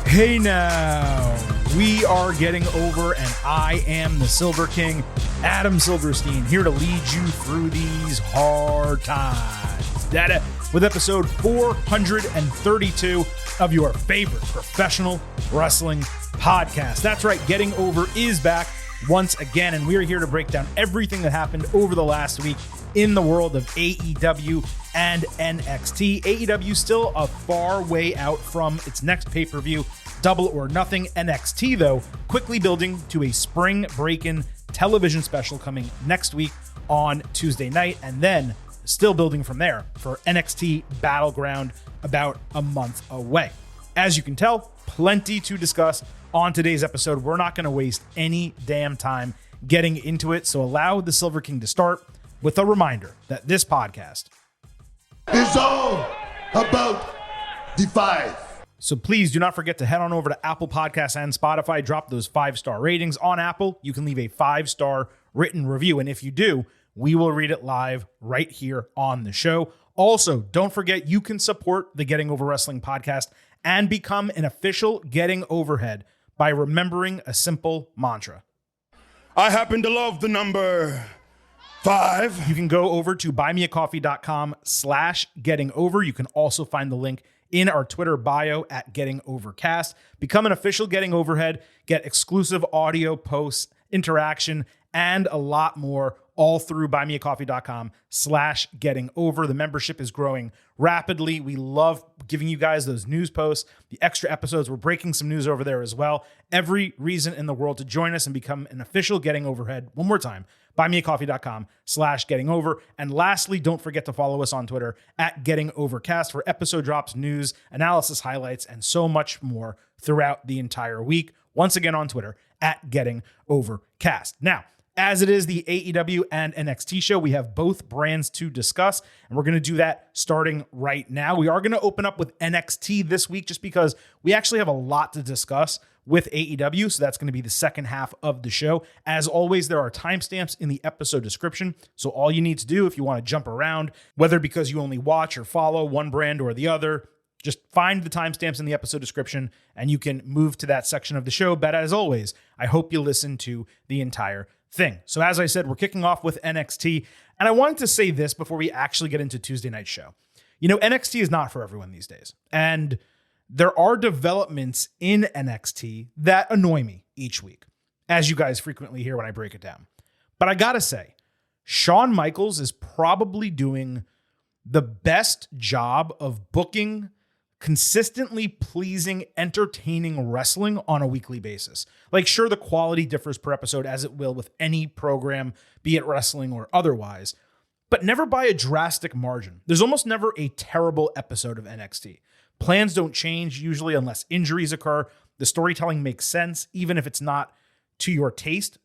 Hey now, we are getting over, and I am the Silver King, Adam Silverstein, here to lead you through these hard times. Data with episode 432 of your favorite professional wrestling podcast. That's right, Getting Over is back once again, and we are here to break down everything that happened over the last week in the world of AEW and NXT. AEW still a far way out from its next pay-per-view, Double or Nothing. NXT, though, quickly building to a Spring Breakin television special coming next week on Tuesday night, and then still building from there for NXT Battleground about a month away. As you can tell, plenty to discuss on today's episode. We're not going to waste any damn time getting into it, so allow the Silver King to start with a reminder that this podcast is all about the five. So please do not forget to head on over to Apple Podcasts and Spotify. Drop those 5-star ratings on Apple. You can leave a 5-star written review. And if you do, we will read it live right here on the show. Also, don't forget you can support the Getting Over Wrestling podcast and become an official Getting Overhead by remembering a simple mantra. I happen to love the number 5. You can go over to buymeacoffee.com/gettingover. You can also find the link in our Twitter bio at Getting Overcast. Become an official Getting Overhead, get exclusive audio posts, interaction, and a lot more, all through buymeacoffee.com/gettingover. The membership is growing rapidly. We love giving you guys those news posts, the extra episodes. We're breaking some news over there as well. Every reason in the world to join us and become an official Getting Overhead. One more time, buymeacoffee.com/gettingover. And lastly, don't forget to follow us on Twitter at Getting Overcast for episode drops, news, analysis, highlights, and so much more throughout the entire week. Once again on Twitter at Getting Overcast. Now, as it is the AEW and NXT show, we have both brands to discuss, and we're going to do that starting right now. We are going to open up with NXT this week just because we actually have a lot to discuss with AEW, so that's going to be the second half of the show. As always, there are timestamps in the episode description, so all you need to do if you want to jump around, whether because you only watch or follow one brand or the other, just find the timestamps in the episode description and you can move to that section of the show. But as always, I hope you listen to the entire thing. So as I said, we're kicking off with NXT, and I wanted to say this before we actually get into Tuesday night's show. You know, NXT is not for everyone these days, and there are developments in NXT that annoy me each week, as you guys frequently hear when I break it down. But I gotta say, Shawn Michaels is probably doing the best job of booking consistently pleasing, entertaining wrestling on a weekly basis. Like, sure, the quality differs per episode, as it will with any program, be it wrestling or otherwise, but never by a drastic margin. There's almost never a terrible episode of NXT. Plans don't change, usually, unless injuries occur. The storytelling makes sense, even if it's not to your taste.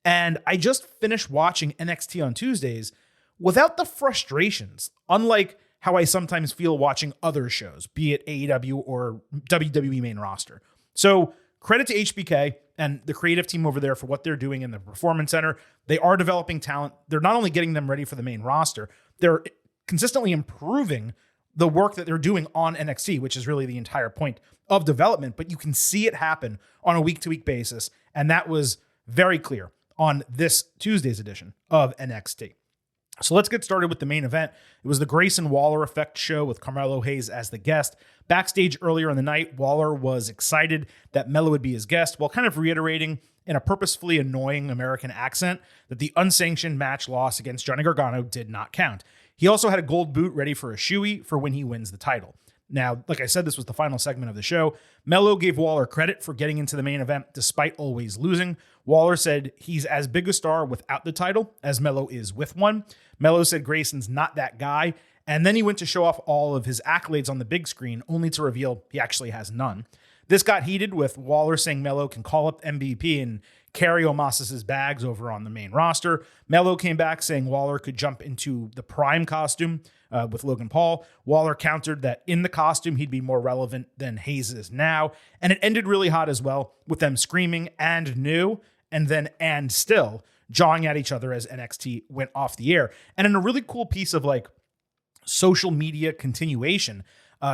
And I just finished watching NXT on Tuesdays without the frustrations, unlike how I sometimes feel watching other shows, be it AEW or WWE main roster. So credit to HBK and the creative team over there for what they're doing in the Performance Center. They are developing talent. They're not only getting them ready for the main roster, they're consistently improving the work that they're doing on NXT, which is really the entire point of development. But you can see it happen on a week-to-week basis, and that was very clear on this Tuesday's edition of NXT. So let's get started with the main event. It was the Grayson Waller Effect show with Carmelo Hayes as the guest. Backstage earlier in the night, Waller was excited that Melo would be his guest, while kind of reiterating in a purposefully annoying American accent that the unsanctioned match loss against Johnny Gargano did not count. He also had a gold boot ready for a shoey for when he wins the title. Now, like I said, this was the final segment of the show. Melo gave Waller credit for getting into the main event despite always losing. Waller said he's as big a star without the title as Melo is with one. Melo said Grayson's not that guy, and then he went to show off all of his accolades on the big screen, only to reveal he actually has none. This got heated with Waller saying Melo can call up MVP and carry Omos's bags over on the main roster. Melo came back saying Waller could jump into the Prime costume with Logan Paul. Waller countered that in the costume, he'd be more relevant than Hayes is now. And it ended really hot as well, with them screaming and new, and then and still jawing at each other as NXT went off the air. And in a really cool piece of like social media continuation,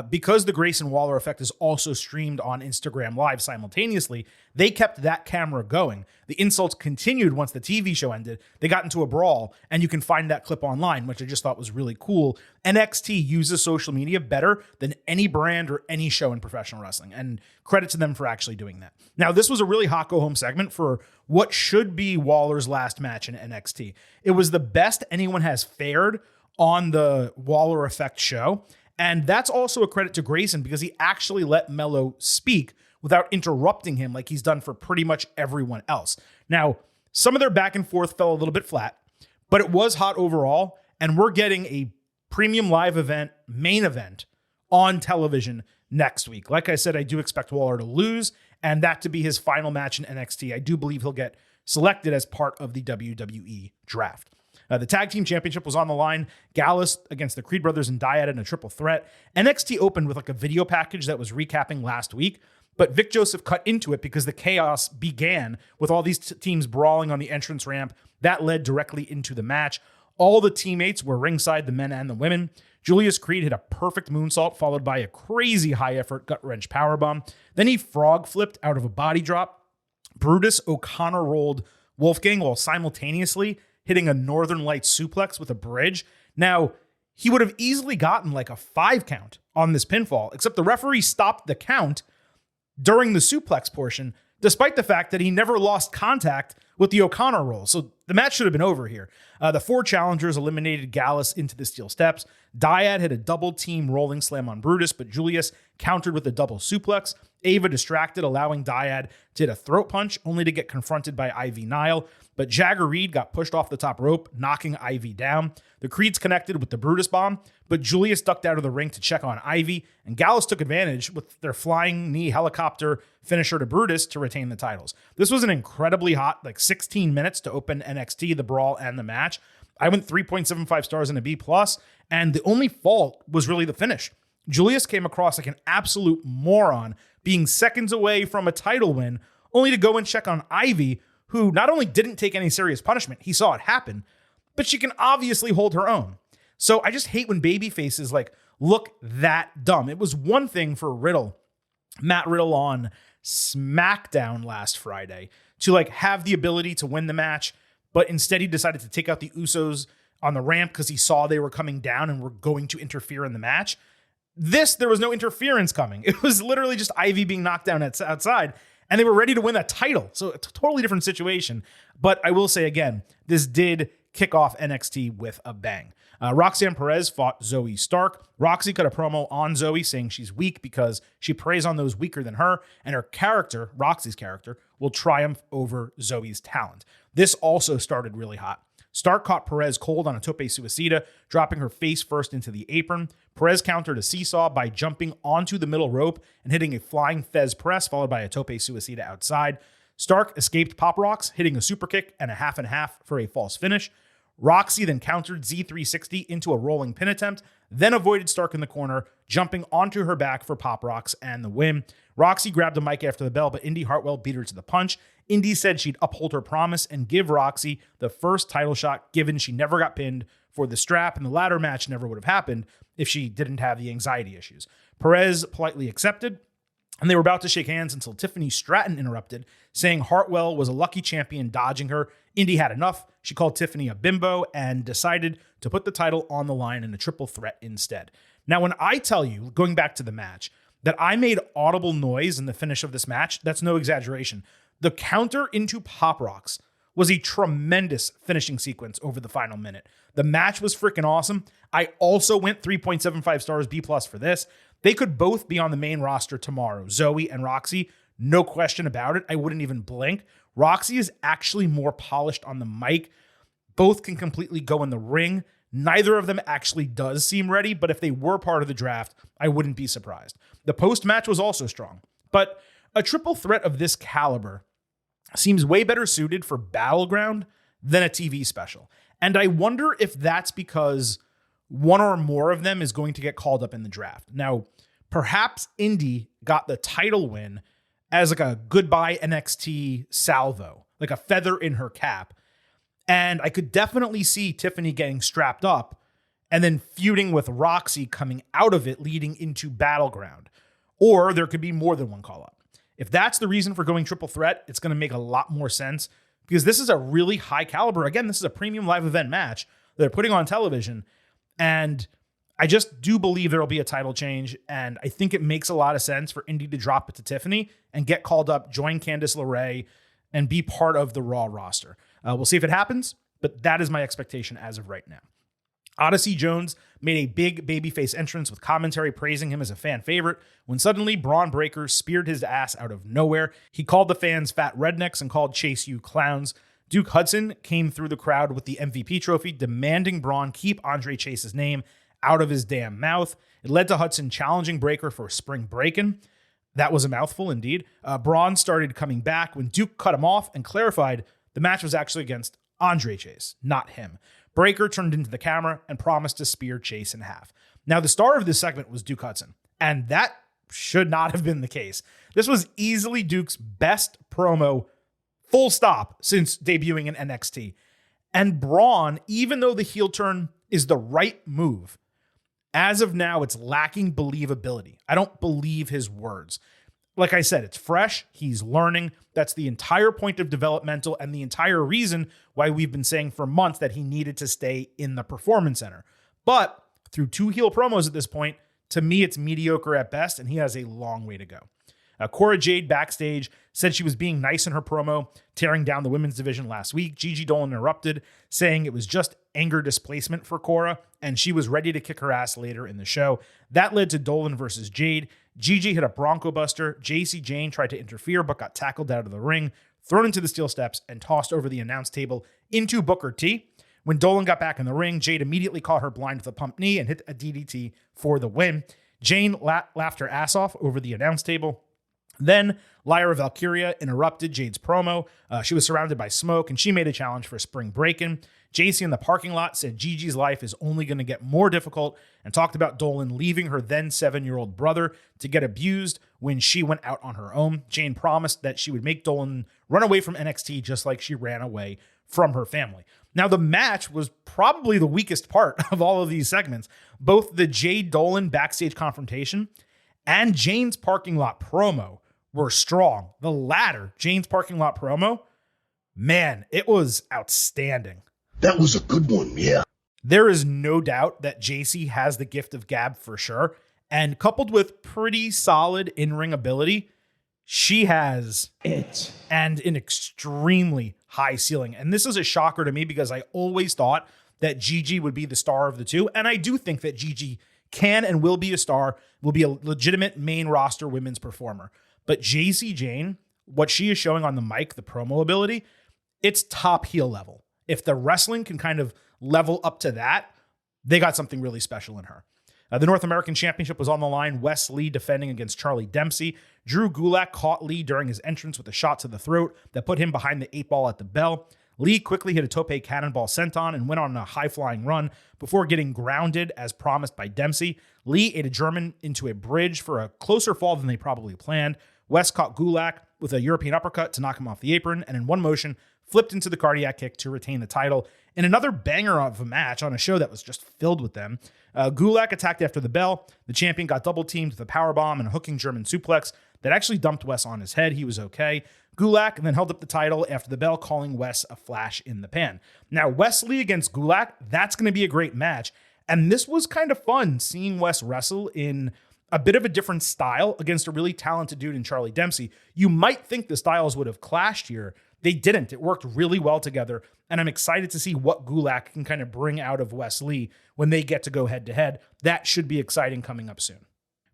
because the Grayson Waller effect is also streamed on Instagram Live simultaneously, they kept that camera going. The insults continued once the TV show ended. They got into a brawl, and you can find that clip online, which I just thought was really cool. NXT uses social media better than any brand or any show in professional wrestling, and credit to them for actually doing that. Now, this was a really hot go-home segment for what should be Waller's last match in NXT. It was the best anyone has fared on the Waller Effect show. And that's also a credit to Grayson because he actually let Mello speak without interrupting him like he's done for pretty much everyone else. Now, some of their back and forth fell a little bit flat, but it was hot overall. And we're getting a premium live event, main event on television next week. Like I said, I do expect Waller to lose and that to be his final match in NXT. I do believe he'll get selected as part of the WWE draft. The tag team championship was on the line. Gallus against the Creed brothers and Dyad in a triple threat. NXT opened with like a video package that was recapping last week, but Vic Joseph cut into it because the chaos began with all these teams brawling on the entrance ramp. That led directly into the match. All the teammates were ringside, the men and the women. Julius Creed hit a perfect moonsault followed by a crazy high-effort gut-wrench powerbomb. Then he frog flipped out of a body drop. Brutus O'Connor rolled Wolfgang while simultaneously hitting a Northern Lights suplex with a bridge. Now, he would have easily gotten like a 5 count on this pinfall, except the referee stopped the count during the suplex portion, despite the fact that he never lost contact with the O'Connor roll. So the match should have been over here. The 4 challengers eliminated Gallus into the steel steps. Dyad had a double team rolling slam on Brutus, but Julius countered with a double suplex. Ava distracted, allowing Dyad to hit a throat punch, only to get confronted by Ivy Nile. But Jagger Reed got pushed off the top rope, knocking Ivy down. The Creeds connected with the Brutus bomb, but Julius ducked out of the ring to check on Ivy, and Gallus took advantage with their flying knee helicopter finisher to Brutus to retain the titles. This was an incredibly hot, 16 minutes to open NXT, the brawl, and the match. I went 3.75 stars and a B+, and the only fault was really the finish. Julius came across like an absolute moron, being seconds away from a title win, only to go and check on Ivy, who not only didn't take any serious punishment, he saw it happen, but she can obviously hold her own. So I just hate when baby faces look that dumb. It was one thing for Matt Riddle on SmackDown last Friday to have the ability to win the match, but instead he decided to take out the Usos on the ramp because he saw they were coming down and were going to interfere in the match. There was no interference coming. It was literally just Ivy being knocked down outside, and they were ready to win that title. So it's a totally different situation. But I will say again, this did kick off NXT with a bang. Roxanne Perez fought Zoe Stark. Roxy cut a promo on Zoe saying she's weak because she preys on those weaker than her, and her character, Roxy's character, will triumph over Zoe's talent. This also started really hot. Stark caught Perez cold on a tope suicida, dropping her face first into the apron. Perez countered a seesaw by jumping onto the middle rope and hitting a flying Fez press, followed by a tope suicida outside. Stark escaped Pop Rocks, hitting a super kick and a half and half for a false finish. Roxy then countered Z360 into a rolling pin attempt, then avoided Stark in the corner, jumping onto her back for Pop Rocks and the win. Roxy grabbed a mic after the bell, but Indy Hartwell beat her to the punch. Indy said she'd uphold her promise and give Roxy the first title shot, given she never got pinned for the strap, and the ladder match never would have happened if she didn't have the anxiety issues. Perez politely accepted, and they were about to shake hands until Tiffany Stratton interrupted, saying Hartwell was a lucky champion dodging her. Indy had enough. She called Tiffany a bimbo and decided to put the title on the line in a triple threat instead. Now, when I tell you, going back to the match, that I made audible noise in the finish of this match, that's no exaggeration. The counter into Pop Rocks was a tremendous finishing sequence over the final minute. The match was freaking awesome. I also went 3.75 stars B+ for this. They could both be on the main roster tomorrow, Zoe and Roxy. No question about it. I wouldn't even blink. Roxy is actually more polished on the mic. Both can completely go in the ring. Neither of them actually does seem ready, but if they were part of the draft, I wouldn't be surprised. The post-match was also strong, but a triple threat of this caliber seems way better suited for Battleground than a TV special. And I wonder if that's because one or more of them is going to get called up in the draft. Now, perhaps Indy got the title win as a goodbye NXT salvo, like a feather in her cap. And I could definitely see Tiffany getting strapped up and then feuding with Roxy coming out of it leading into Battleground. Or there could be more than one call-up. If that's the reason for going triple threat, it's going to make a lot more sense because this is a really high caliber. Again, this is a premium live event match they're putting on television. And I just do believe there will be a title change. And I think it makes a lot of sense for Indy to drop it to Tiffany and get called up, join Candice LeRae, and be part of the Raw roster. We'll see if it happens, but that is my expectation as of right now. Odyssey Jones made a big babyface entrance with commentary praising him as a fan favorite when suddenly Braun Breaker speared his ass out of nowhere. He called the fans fat rednecks and called Chase U clowns. Duke Hudson came through the crowd with the MVP trophy, demanding Braun keep Andre Chase's name out of his damn mouth. It led to Hudson challenging Breaker for Spring Breakin. That was a mouthful indeed. Braun started coming back when Duke cut him off and clarified the match was actually against Andre Chase, not him. Breaker turned into the camera and promised to spear Chase in half. Now, the star of this segment was Duke Hudson, and that should not have been the case. This was easily Duke's best promo, full stop, since debuting in NXT. And Braun, even though the heel turn is the right move, as of now, it's lacking believability. I don't believe his words. Like I said, it's fresh. He's learning. That's the entire point of developmental and the entire reason why we've been saying for months that he needed to stay in the Performance Center. But through 2 heel promos at this point, to me, it's mediocre at best, and he has a long way to go. Cora Jade backstage said she was being nice in her promo, tearing down the women's division last week. Gigi Dolan interrupted, saying it was just anger displacement for Cora, and she was ready to kick her ass later in the show. That led to Dolan versus Jade. Gigi hit a Bronco Buster. JC Jane tried to interfere, but got tackled out of the ring, thrown into the steel steps, and tossed over the announce table into Booker T. When Dolan got back in the ring, Jade immediately caught her blind with a pump knee and hit a DDT for the win. Jane laughed her ass off over the announce table. Then Lyra Valkyria interrupted Jade's promo. She was surrounded by smoke, and she made a challenge for Spring Breakin. JC in the parking lot said Gigi's life is only going to get more difficult and talked about Dolan leaving her then 7-year-old brother to get abused when she went out on her own. Jane promised that she would make Dolan run away from NXT just like she ran away from her family. Now, the match was probably the weakest part of all of these segments. Both the Jade Dolan backstage confrontation and Jane's parking lot promo were strong. The latter, Jane's parking lot promo, man, it was outstanding. That was a good one, yeah. There is no doubt that JC has the gift of gab for sure. And coupled with pretty solid in-ring ability, she has it and an extremely high ceiling. And this is a shocker to me because I always thought that Gigi would be the star of the two. And I do think that Gigi can and will be a star, will be a legitimate main roster women's performer. But JC Jane, what she is showing on the mic, the promo ability, it's top heel level. If the wrestling can kind of level up to that, they got something really special in her. The North American Championship was on the line. Wes Lee defending against Charlie Dempsey. Drew Gulak caught Lee during his entrance with a shot to the throat that put him behind the 8-ball at the bell. Lee quickly hit a tope cannonball senton and went on a high-flying run before getting grounded as promised by Dempsey. Lee ate a German into a bridge for a closer fall than they probably planned. Wes caught Gulak with a European uppercut to knock him off the apron, and in one motion, flipped into the cardiac kick to retain the title. In another banger of a match on a show that was just filled with them, Gulak attacked after the bell. The champion got double-teamed with a powerbomb and a hooking German suplex that actually dumped Wes on his head. He was okay. Gulak then held up the title after the bell, calling Wes a flash in the pan. Now, Wes Lee against Gulak, that's going to be a great match. And this was kind of fun, seeing Wes wrestle in a bit of a different style against a really talented dude in Charlie Dempsey. You might think the styles would have clashed here. They didn't. It worked really well together, and I'm excited to see what Gulak can kind of bring out of Wes Lee when they get to go head-to-head. That should be exciting coming up soon.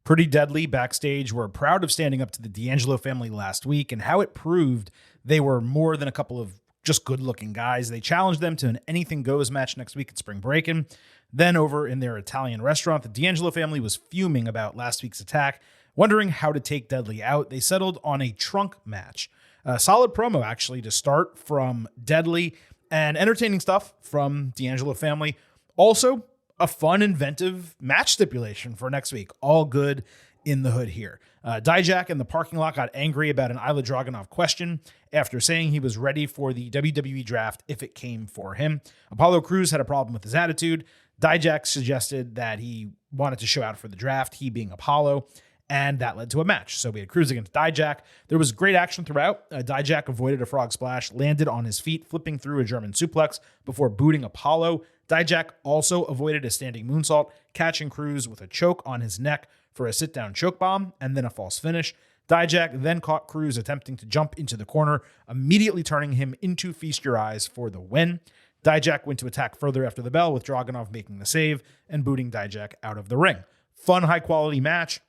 Pretty Deadly backstage were proud of standing up to the D'Angelo family last week and how it proved they were more than a couple of just good-looking guys. They challenged them to an Anything Goes match next week at Spring Breakin. Then over in their Italian restaurant, the D'Angelo family was fuming about last week's attack, wondering how to take Deadly out. They settled on a trunk match. A solid promo, actually, to start from Deadly, and entertaining stuff from D'Angelo family. Also, a fun, inventive match stipulation for next week. All good in the hood here. Dijak in the parking lot got angry about an Ilya Dragunov question after saying he was ready for the WWE draft if it came for him. Apollo Crews had a problem with his attitude. Dijak suggested that he wanted to show out for the draft, he being Apollo, and that led to a match. So we had Crews against Dijak. There was great action throughout. Dijak avoided a frog splash, landed on his feet, flipping through a German suplex before booting Apollo. Dijak also avoided a standing moonsault, catching Crews with a choke on his neck for a sit-down choke bomb and then a false finish. Dijak then caught Crews attempting to jump into the corner, immediately turning him into Feast Your Eyes for the win. Dijak went to attack further after the bell, with Dragunov making the save and booting Dijak out of the ring. Fun, high-quality match.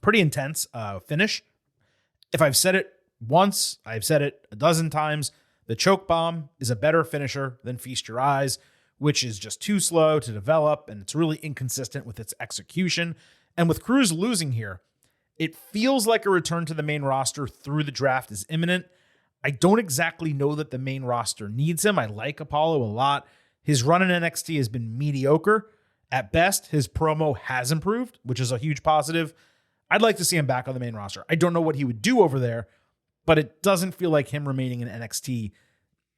Pretty intense finish. If I've said it once, I've said it a dozen times. The choke bomb is a better finisher than Feast Your Eyes, which is just too slow to develop, and it's really inconsistent with its execution. And with Crews losing here, it feels like a return to the main roster through the draft is imminent. I don't exactly know that the main roster needs him. I like Apollo a lot. His run in NXT has been mediocre. At best, his promo has improved, which is a huge positive. I'd like to see him back on the main roster. I don't know what he would do over there, but it doesn't feel like him remaining in NXT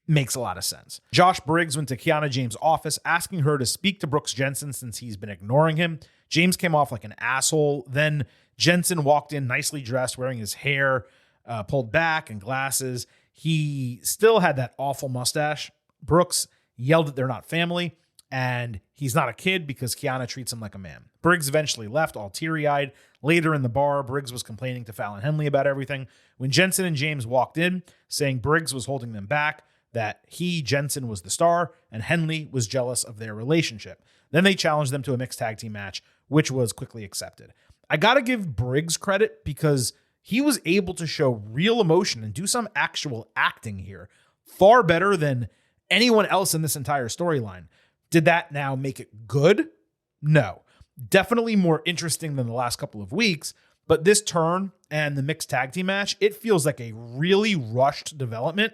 makes a lot of sense. Josh Briggs went to Kiana James' office asking her to speak to Brooks Jensen since he's been ignoring him. James came off like an asshole. Then Jensen walked in nicely dressed, wearing his hair pulled back and glasses. He still had that awful mustache. Brooks yelled that they're not family and he's not a kid because Kiana treats him like a man. Briggs eventually left, all teary-eyed. Later in the bar, Briggs was complaining to Fallon Henley about everything. When Jensen and James walked in, saying Briggs was holding them back, that he, Jensen, was the star, and Henley was jealous of their relationship. Then they challenged them to a mixed tag team match, which was quickly accepted. I gotta give Briggs credit because he was able to show real emotion and do some actual acting here, far better than anyone else in this entire storyline. Did that now make it good? No. Definitely more interesting than the last couple of weeks, but this turn and the mixed tag team match, it feels like a really rushed development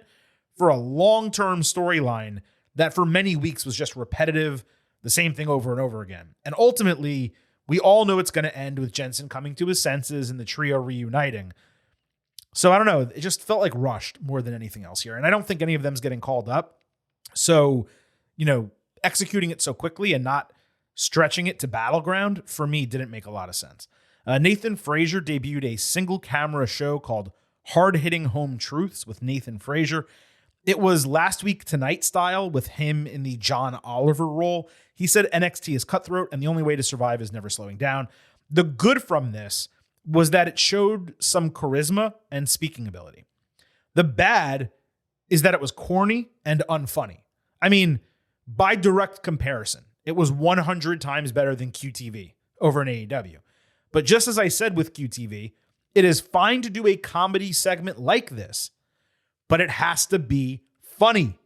for a long-term storyline that for many weeks was just repetitive, the same thing over and over again. And ultimately, we all know it's going to end with Jensen coming to his senses and the trio reuniting. So I don't know. It just felt like rushed more than anything else here. And I don't think any of them's getting called up. So, executing it so quickly and not stretching it to Battleground, for me, didn't make a lot of sense. Nathan Frazier debuted a single camera show called Hard Hitting Home Truths with Nathan Frazier. It was Last Week Tonight style with him in the John Oliver role. He said NXT is cutthroat and the only way to survive is never slowing down. The good from this was that it showed some charisma and speaking ability. The bad is that it was corny and unfunny. I mean, by direct comparison, it was 100 times better than QTV over in AEW. But just as I said with QTV, it is fine to do a comedy segment like this, but it has to be funny.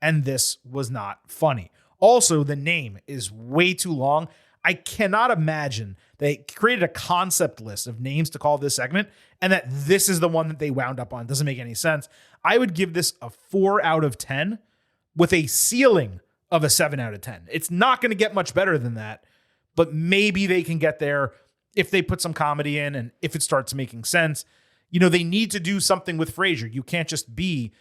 And this was not funny. Also, the name is way too long. I cannot imagine they created a concept list of names to call this segment and that this is the one that they wound up on. Doesn't make any sense. I would give this a 4 out of 10 with a ceiling of a 7 out of 10. It's not going to get much better than that, but maybe they can get there if they put some comedy in and if it starts making sense. They need to do something with Frazier. You can't just be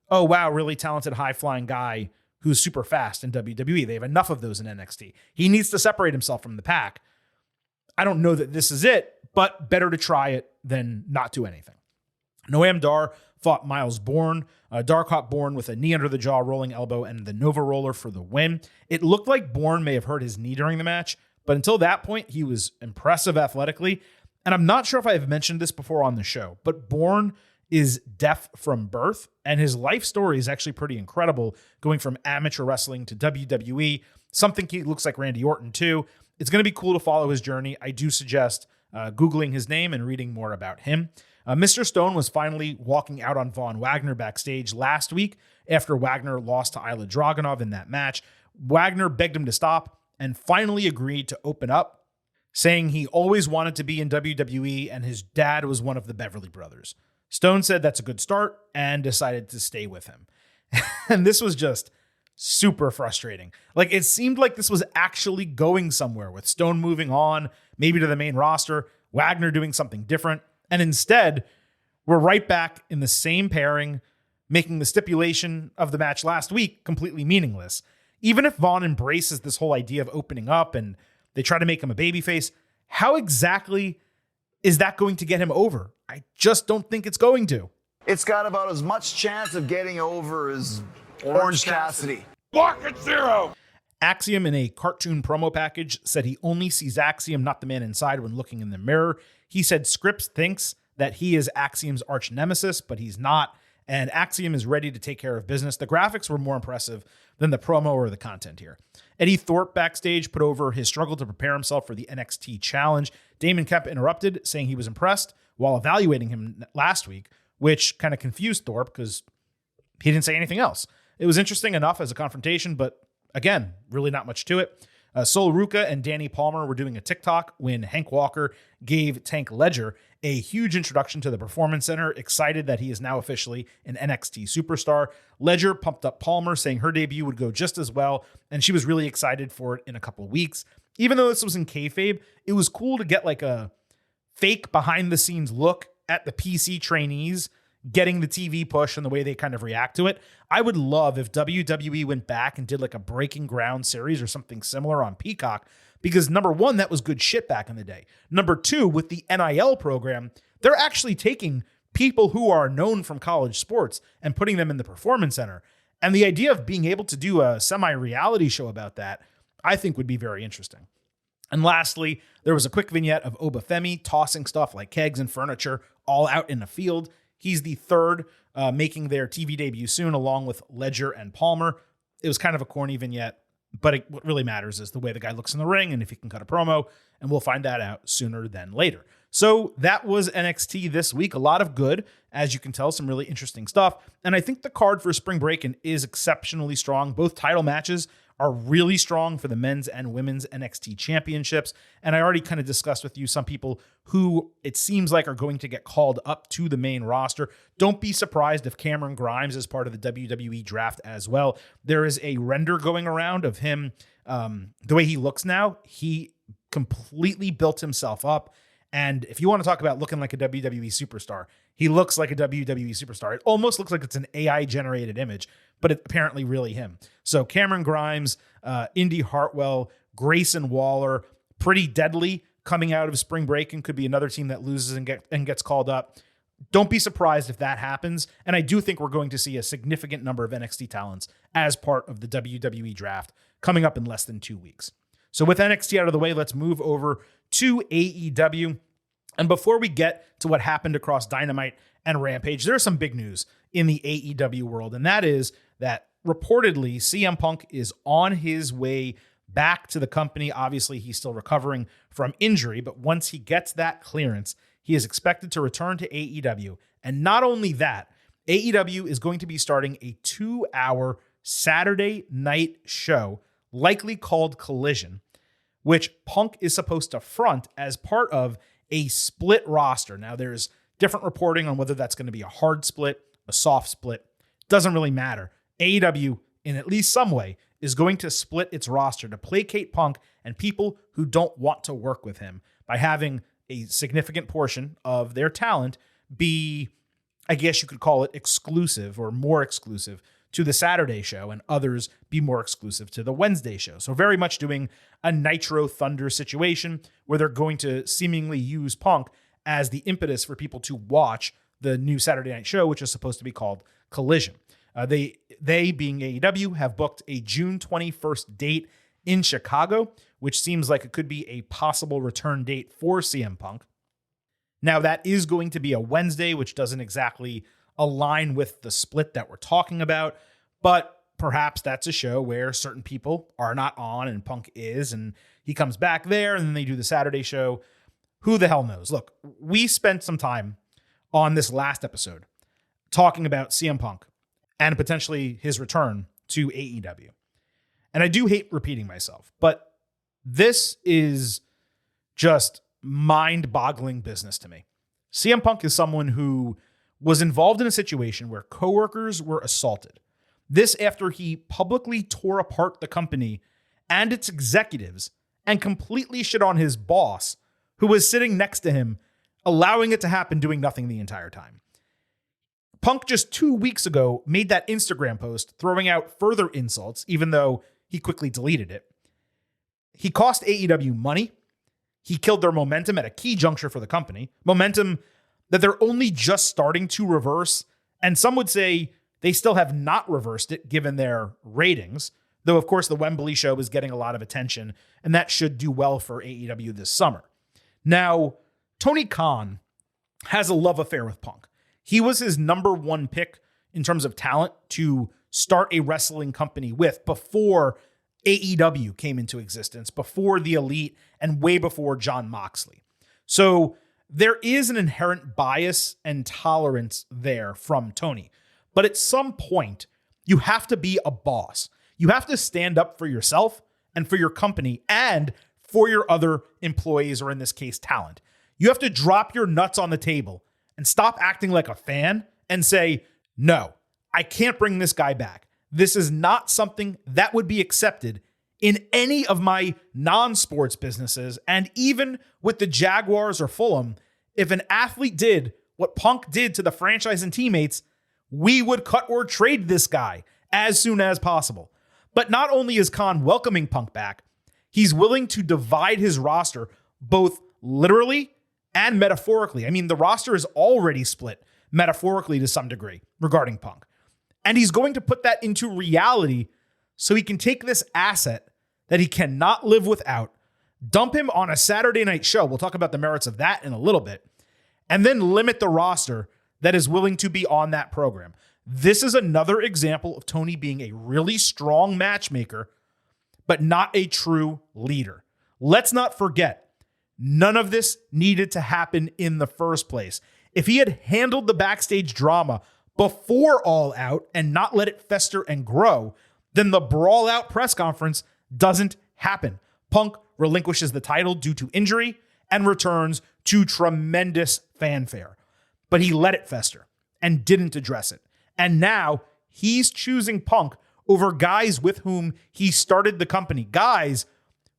oh wow, really talented high-flying guy who's super fast in WWE. They have enough of those in NXT. He needs to separate himself from the pack. I don't know that this is it, but better to try it than not do anything. Noam Dar fought Miles Bourne. Dar caught Bourne with a knee under the jaw, rolling elbow, and the Nova Roller for the win. It looked like Bourne may have hurt his knee during the match, but until that point, he was impressive athletically. And I'm not sure if I've mentioned this before on the show, but Bourne is deaf from birth, and his life story is actually pretty incredible, going from amateur wrestling to WWE. Something he looks like Randy Orton too. It's going to be cool to follow his journey. I do suggest Googling his name and reading more about him. Mr. Stone was finally walking out on Von Wagner backstage last week after Wagner lost to Ilya Dragunov in that match. Wagner begged him to stop and finally agreed to open up, saying he always wanted to be in WWE and his dad was one of the Beverly Brothers. Stone said that's a good start and decided to stay with him. And this was just super frustrating. It seemed like this was actually going somewhere with Stone moving on, maybe to the main roster. Wagner doing something different. And instead, we're right back in the same pairing, making the stipulation of the match last week completely meaningless. Even if Vaughn embraces this whole idea of opening up and they try to make him a babyface, how exactly is that going to get him over? I just don't think it's going to. It's got about as much chance of getting over as Orange Cassidy. Market zero. Axiom, in a cartoon promo package, said he only sees Axiom, not the man inside, when looking in the mirror. He said Scripps thinks that he is Axiom's arch nemesis, but he's not, and Axiom is ready to take care of business. The graphics were more impressive than the promo or the content here. Eddie Thorpe backstage put over his struggle to prepare himself for the NXT challenge. Damon Kemp interrupted, saying he was impressed while evaluating him last week, which kind of confused Thorpe because he didn't say anything else. It was interesting enough as a confrontation, but again, really not much to it. Sol Ruca and Danny Palmer were doing a TikTok when Hank Walker gave Tank Ledger a huge introduction to the Performance Center, excited that he is now officially an NXT superstar. Ledger pumped up Palmer, saying her debut would go just as well, and she was really excited for it in a couple of weeks. Even though this was in kayfabe, it was cool to get like a fake behind-the-scenes look at the PC trainees getting the TV push and the way they kind of react to it. I would love if WWE went back and did like a Breaking Ground series or something similar on Peacock, because number one, that was good shit back in the day. Number two, with the NIL program, they're actually taking people who are known from college sports and putting them in the Performance Center. And the idea of being able to do a semi-reality show about that, I think would be very interesting. And lastly, there was a quick vignette of Obafemi tossing stuff like kegs and furniture all out in the field. He's the third making their TV debut soon, along with Ledger and Palmer. It was kind of a corny vignette, but what really matters is the way the guy looks in the ring and if he can cut a promo, and we'll find that out sooner than later. So that was NXT this week. A lot of good, as you can tell, some really interesting stuff. And I think the card for Spring Breakin is exceptionally strong. Both title matches are really strong for the men's and women's NXT championships. And I already kind of discussed with you some people who it seems like are going to get called up to the main roster. Don't be surprised if Cameron Grimes is part of the WWE draft as well. There is a render going around of him. The way he looks now, he completely built himself up. And if you want to talk about looking like a WWE superstar, he looks like a WWE superstar. It almost looks like it's an AI-generated image, but it's apparently really him. So Cameron Grimes, Indy Hartwell, Grayson Waller, Pretty Deadly coming out of Spring Breakin' could be another team that loses and gets called up. Don't be surprised if that happens. And I do think we're going to see a significant number of NXT talents as part of the WWE draft coming up in less than 2 weeks. So with NXT out of the way, let's move over to AEW. And before we get to what happened across Dynamite and Rampage, there's some big news in the AEW world. And that is that reportedly CM Punk is on his way back to the company. Obviously, he's still recovering from injury, but once he gets that clearance, he is expected to return to AEW. And not only that, AEW is going to be starting a 2-hour Saturday night show, likely called Collision, which Punk is supposed to front as part of a split roster. Now, there's different reporting on whether that's going to be a hard split, a soft split. Doesn't really matter. AEW, in at least some way, is going to split its roster to placate Punk and people who don't want to work with him by having a significant portion of their talent be, I guess you could call it, exclusive or more exclusive to the Saturday show, and others be more exclusive to the Wednesday show. So very much doing a Nitro Thunder situation where they're going to seemingly use Punk as the impetus for people to watch the new Saturday night show, which is supposed to be called Collision. They being AEW, have booked a June 21st date in Chicago, which seems like it could be a possible return date for CM Punk. Now, that is going to be a Wednesday, which doesn't exactly align with the split that we're talking about, but perhaps that's a show where certain people are not on and Punk is, and he comes back there and then they do the Saturday show. Who the hell knows? Look, we spent some time on this last episode talking about CM Punk and potentially his return to AEW. And I do hate repeating myself, but this is just mind-boggling business to me. CM Punk is someone who was involved in a situation where coworkers were assaulted. This after he publicly tore apart the company and its executives and completely shit on his boss who was sitting next to him, allowing it to happen, doing nothing the entire time. Punk just 2 weeks ago made that Instagram post throwing out further insults, even though he quickly deleted it. He cost AEW money. He killed their momentum at a key juncture for the company. Momentum that they're only just starting to reverse. And some would say they still have not reversed it given their ratings. Though, of course, the Wembley show is getting a lot of attention, and that should do well for AEW this summer. Now, Tony Khan has a love affair with Punk. He was his number one pick in terms of talent to start a wrestling company with before AEW came into existence, before the Elite, and way before Jon Moxley. So there is an inherent bias and tolerance there from Tony. But at some point, you have to be a boss. You have to stand up for yourself and for your company and for your other employees, or in this case, talent. You have to drop your nuts on the table and stop acting like a fan and say, no, I can't bring this guy back. This is not something that would be accepted in any of my non-sports businesses. And even with the Jaguars or Fulham, if an athlete did what Punk did to the franchise and teammates, we would cut or trade this guy as soon as possible. But not only is Khan welcoming Punk back, he's willing to divide his roster both literally and metaphorically. I mean, the roster is already split metaphorically to some degree regarding Punk. And he's going to put that into reality so he can take this asset that he cannot live without, dump him on a Saturday night show. We'll talk about the merits of that in a little bit. And then limit the roster that is willing to be on that program. This is another example of Tony being a really strong matchmaker, but not a true leader. Let's not forget, none of this needed to happen in the first place. If he had handled the backstage drama before All Out and not let it fester and grow, then the Brawl Out press conference doesn't happen. Punk relinquishes the title due to injury and returns to tremendous fanfare. But he let it fester and didn't address it. And now he's choosing Punk over guys with whom he started the company, guys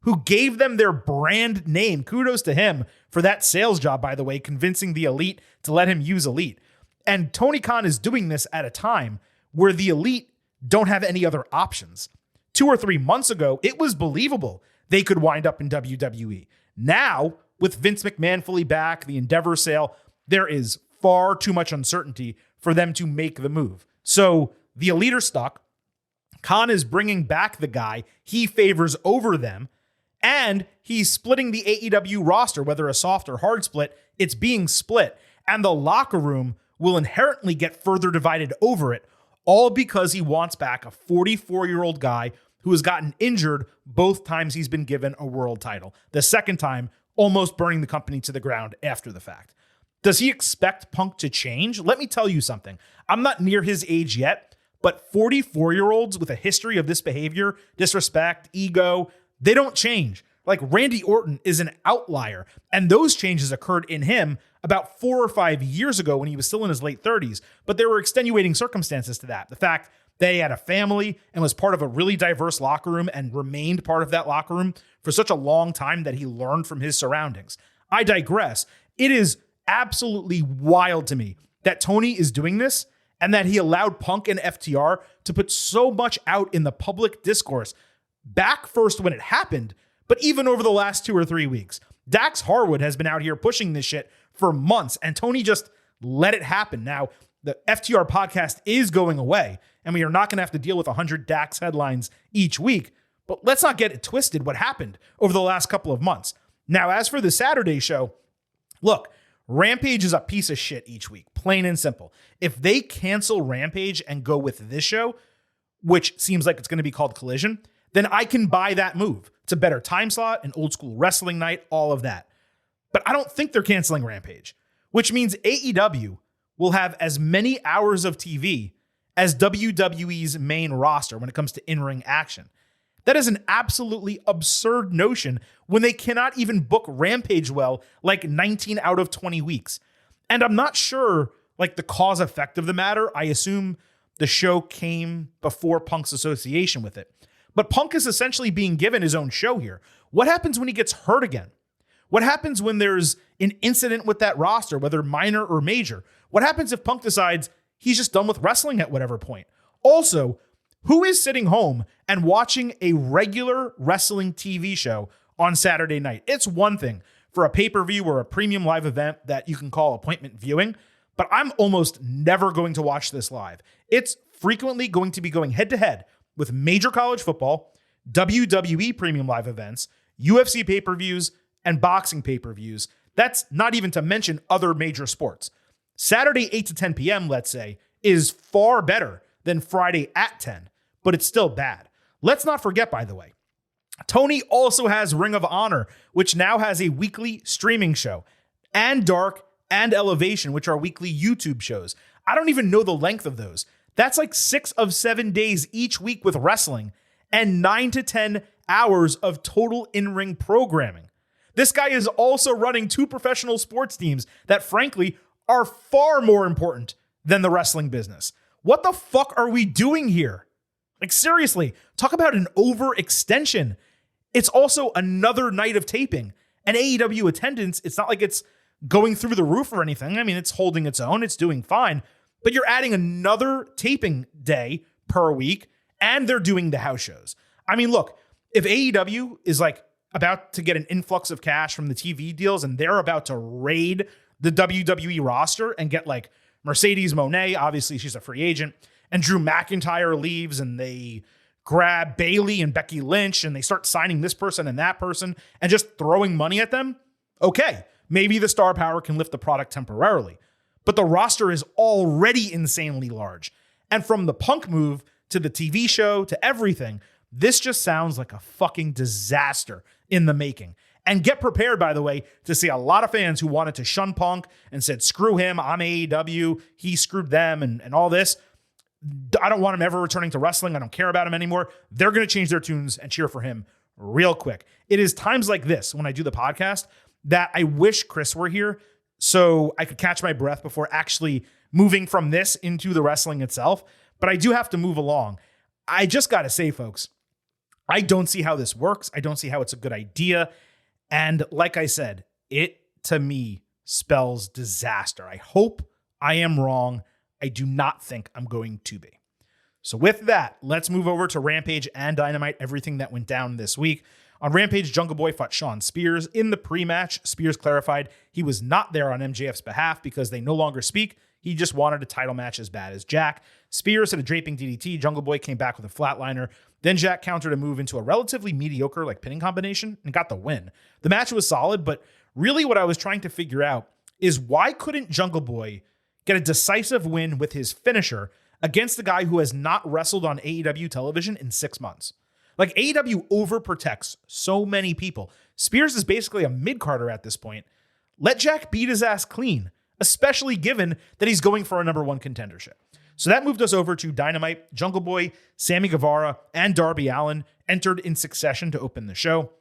who gave them their brand name. Kudos to him for that sales job, by the way, convincing the Elite to let him use Elite. And Tony Khan is doing this at a time where the Elite don't have any other options. 2 or 3 months ago, it was believable they could wind up in WWE. Now, with Vince McMahon fully back, the Endeavor sale, there is far too much uncertainty for them to make the move. So the Elite are stuck. Khan is bringing back the guy he favors over them, and he's splitting the AEW roster, whether a soft or hard split, it's being split. And the locker room will inherently get further divided over it, all because he wants back a 44-year-old guy who has gotten injured both times he's been given a world title. The second time, almost burning the company to the ground after the fact. Does he expect Punk to change? Let me tell you something. I'm not near his age yet, but 44-year-olds with a history of this behavior, disrespect, ego, they don't change. Like Randy Orton is an outlier, and those changes occurred in him about 4 or 5 years ago when he was still in his late 30s, but there were extenuating circumstances to that. The fact that he had a family and was part of a really diverse locker room and remained part of that locker room for such a long time that he learned from his surroundings. I digress. It is absolutely wild to me that Tony is doing this and that he allowed Punk and FTR to put so much out in the public discourse back first when it happened, but even over the last 2 or 3 weeks. Dax Harwood has been out here pushing this shit for months, and Tony just let it happen. Now, the FTR podcast is going away, and we are not going to have to deal with 100 Dax headlines each week, but let's not get it twisted what happened over the last couple of months. Now, as for the Saturday show, look, Rampage is a piece of shit each week, plain and simple. If they cancel Rampage and go with this show, which seems like it's going to be called Collision, then I can buy that move. It's a better time slot, an old school wrestling night, all of that. But I don't think they're canceling Rampage, which means AEW will have as many hours of TV as WWE's main roster when it comes to in-ring action. That is an absolutely absurd notion when they cannot even book Rampage well, like 19 out of 20 weeks. And I'm not sure, like, the cause effect of the matter. I assume the show came before Punk's association with it. But Punk is essentially being given his own show here. What happens when he gets hurt again? What happens when there's an incident with that roster, whether minor or major? What happens if Punk decides he's just done with wrestling at whatever point? Also, who is sitting home and watching a regular wrestling TV show on Saturday night? It's one thing for a pay-per-view or a premium live event that you can call appointment viewing, but I'm almost never going to watch this live. It's frequently going to be going head-to-head with major college football, WWE premium live events, UFC pay-per-views, and boxing pay-per-views. That's not even to mention other major sports. Saturday 8 to 10 p.m., let's say, is far better than Friday at 10, but it's still bad. Let's not forget, by the way, Tony also has Ring of Honor, which now has a weekly streaming show, and Dark and Elevation, which are weekly YouTube shows. I don't even know the length of those. That's like 6 of 7 days each week with wrestling and 9 to 10 hours of total in-ring programming. This guy is also running 2 professional sports teams that, frankly, are far more important than the wrestling business. What the fuck are we doing here? Like, seriously, talk about an overextension. It's also another night of taping. And AEW attendance, it's not like it's going through the roof or anything. I mean, it's holding its own. It's doing fine. But you're adding another taping day per week, and they're doing the house shows. I mean, look, if AEW is like about to get an influx of cash from the TV deals and they're about to raid the WWE roster and get like Mercedes Moné, obviously she's a free agent, and Drew McIntyre leaves and they grab Bayley and Becky Lynch and they start signing this person and that person and just throwing money at them, okay, maybe the star power can lift the product temporarily. But the roster is already insanely large. And from the Punk move to the TV show to everything, this just sounds like a fucking disaster in the making. And get prepared, by the way, to see a lot of fans who wanted to shun Punk and said, screw him, I'm AEW, he screwed them and all this. I don't want him ever returning to wrestling. I don't care about him anymore. They're going to change their tunes and cheer for him real quick. It is times like this when I do the podcast that I wish Chris were here so I could catch my breath before actually moving from this into the wrestling itself. But I do have to move along. I just got to say, folks, I don't see how this works. I don't see how it's a good idea. And like I said, it to me spells disaster. I hope I am wrong. I do not think I'm going to be. So with that, let's move over to Rampage and Dynamite, everything that went down this week. On Rampage, Jungle Boy fought Shawn Spears. In the pre-match, Spears clarified he was not there on MJF's behalf because they no longer speak. He just wanted a title match as bad as Jack. Spears hit a draping DDT. Jungle Boy came back with a flatliner. Then Jack countered a move into a relatively mediocre pinning combination and got the win. The match was solid, but really what I was trying to figure out is why couldn't Jungle Boy get a decisive win with his finisher against a guy who has not wrestled on AEW television in 6 months? Like, AEW overprotects so many people. Spears is basically a mid-carder at this point. Let Jack beat his ass clean, especially given that he's going for a number 1 contendership. So that moved us over to Dynamite. Jungle Boy, Sammy Guevara, and Darby Allin entered in succession to open the show.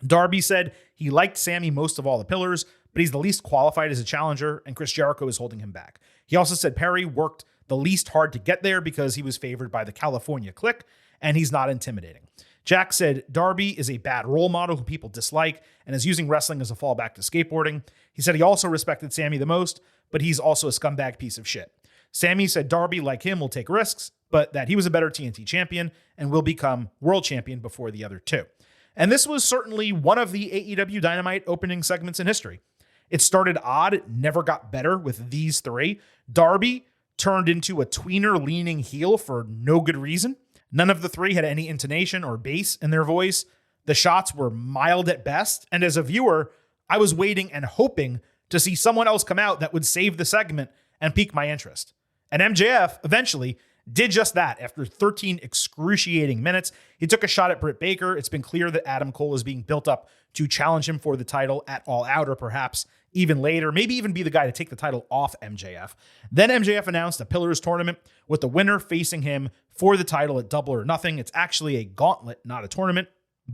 Darby said he liked Sammy most of all the pillars, but he's the least qualified as a challenger, and Chris Jericho is holding him back. He also said Perry worked the least hard to get there because he was favored by the California clique, and he's not intimidating. Jack said Darby is a bad role model who people dislike and is using wrestling as a fallback to skateboarding. He said he also respected Sammy the most, but he's also a scumbag piece of shit. Sammy said Darby, like him, will take risks, but that he was a better TNT champion and will become world champion before the other two. And this was certainly one of the AEW Dynamite opening segments in history. It started odd, it never got better with these three. Darby turned into a tweener-leaning heel for no good reason. None of the three had any intonation or bass in their voice. The shots were mild at best, and as a viewer, I was waiting and hoping to see someone else come out that would save the segment and pique my interest. And MJF eventually did just that. After 13 excruciating minutes, he took a shot at Britt Baker. It's been clear that Adam Cole is being built up to challenge him for the title at All Out, or perhaps even later, maybe even be the guy to take the title off MJF. Then MJF announced a Pillars tournament with the winner facing him for the title at Double or Nothing. It's actually a gauntlet, not a tournament,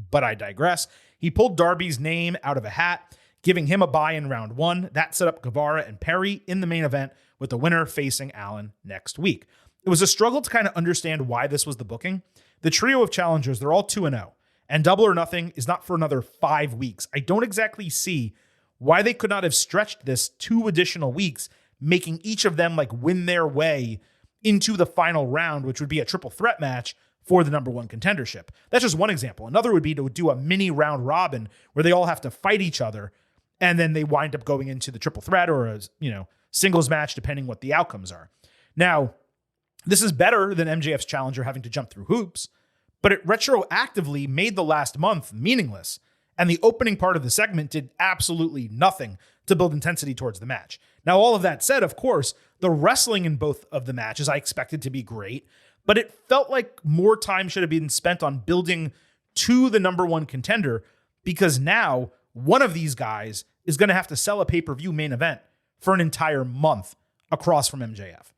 but I digress. He pulled Darby's name out of a hat, giving him a bye in round one. That set up Guevara and Perry in the main event, with the winner facing Allen next week. It was a struggle to kind of understand why this was the booking. The trio of challengers, they're all 2-0. And Double or Nothing is not for another 5 weeks. I don't exactly see why they could not have stretched this 2 additional weeks, making each of them like win their way into the final round, which would be a triple threat match for the number one contendership. That's just one example. Another would be to do a mini round robin where they all have to fight each other, and then they wind up going into the triple threat or a singles match, depending what the outcomes are. Now, this is better than MJF's challenger having to jump through hoops, but it retroactively made the last month meaningless, and the opening part of the segment did absolutely nothing to build intensity towards the match. Now, all of that said, of course, the wrestling in both of the matches I expected to be great, but it felt like more time should have been spent on building to the number one contender, because now one of these guys is going to have to sell a pay-per-view main event for an entire month across from MJF.